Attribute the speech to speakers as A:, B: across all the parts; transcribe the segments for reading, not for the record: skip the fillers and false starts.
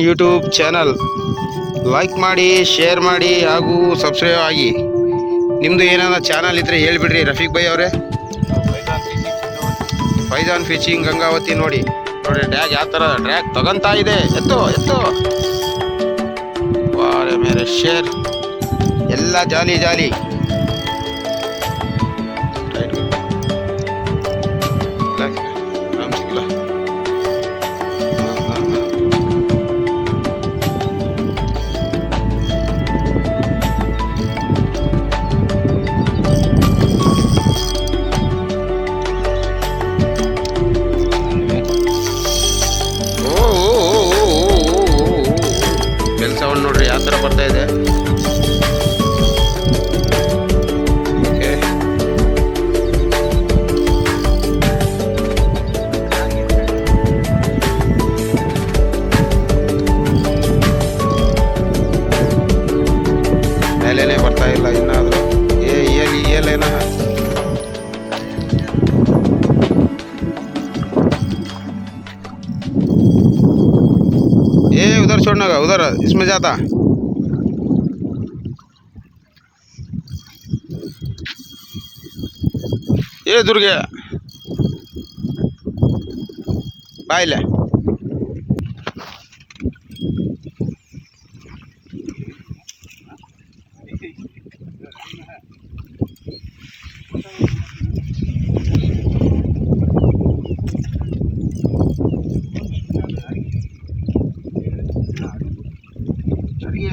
A: YouTube channel like ಮಾಡಿ, share ಮಾಡಿ ಹಾಗೂ ಸಬ್ಸ್ಕ್ರೈಬ್ ಆಗಿ. ನಿಮ್ಮದು ಏನಾರ ಚಾನಲ್ ಇದ್ದರೆ ಹೇಳಿಬಿಡ್ರಿ ರಫೀಕ್ ಭಾಯ್ ಅವರೇ. ಫೈಜಾನ್ ಫಿಶಿಂಗ್ ಗಂಗಾವತಿ ನೋಡಿ ಡ್ರ್ಯಾಗ್ ಯಾವ ಥರ ಡ್ರ್ಯಾಗ್ ತಗೊಂತಾ ಇದೆ. ಎತ್ತು ಎತ್ತು ವಾರೆ ಮೇರೆ ಶೇರ್ ಎಲ್ಲ ಜಾಲಿ ಜಾಲಿ. ಸೌಂಡ್ ನೋಡ್ರಿ ಯಾವ ಥರ ಬರ್ತಾ ಇದೆ. ಮೇಲೇನೆ ಬರ್ತಾ ಇಲ್ಲ ಇನ್ನಾದರೂ. ಏಲೇನ उधर छोड़ने का, उधर इसमें जाता. ये दूर गया बाय ले.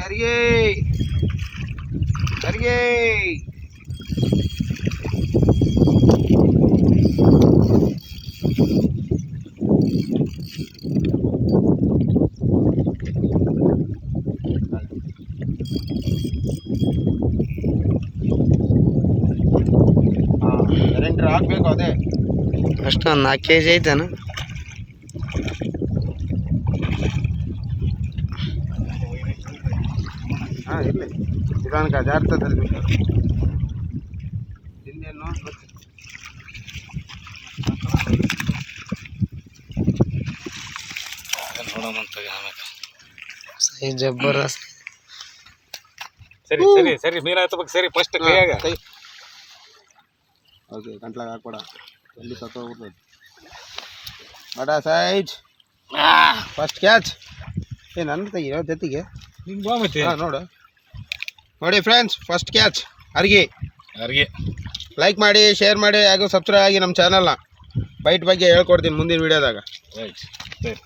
A: हरिये हरिये ಸಿಲಿಂಡರ್ ಹಾಕಬೇಕು. ಅದೇ ಅಷ್ಟು 4 kg ಐತೇನ. हाँ इल्ले दुकान का जाग्रतದಲ್ಲಿ ಇನ್ನೇನು ನೋಡೋಣಂತ ಆಮೇಲೆ. ಸೈ ಜಬರ್ದಸ್ತ್.
B: ಸರಿ ಸರಿ ಸರಿ ಮೀನಾಯ್ತು ಬಗ್ಗೆ ಸರಿ ಫಸ್ಟ್ ಕೈಯಾಗ
A: ಕೈ. ಓಕೆ ಗಂಟ್ಲಾಗ ಹಾಕ್ಬೇಡ, ಎಲ್ಲಿ ಸತ್ತೋಗ್ಬಿಡ್ತದೆ. ಬಡ ಸೈಜ್ ಫಸ್ಟ್ ಕ್ಯಾಚ್. ನನ್ನ ತೆಗಿಯೋ ಜೊತೆಗೆ
B: ಹಿಂಗೆ ಬಾ ಮತ್ತೆ.
A: ಹಾಂ ನೋಡು ನೋಡಿ ಫ್ರೆಂಡ್ಸ್, ಫಸ್ಟ್ ಕ್ಯಾಚ್ ಅರ್ಗಿ. ಲೈಕ್ ಮಾಡಿ, ಶೇರ್ ಮಾಡಿ ಹಾಗೂ ಸಬ್ಸ್ಕ್ರೈಬ್ ಆಗಿ ನಮ್ಮ ಚಾನಲ್ನ. ಬೈಟ್ ಬಗ್ಗೆ ಹೇಳ್ಕೊಡ್ತೀನಿ ಮುಂದಿನ ವೀಡಿಯೋದಾಗ.
B: ರೈಟ್ ಸರಿ.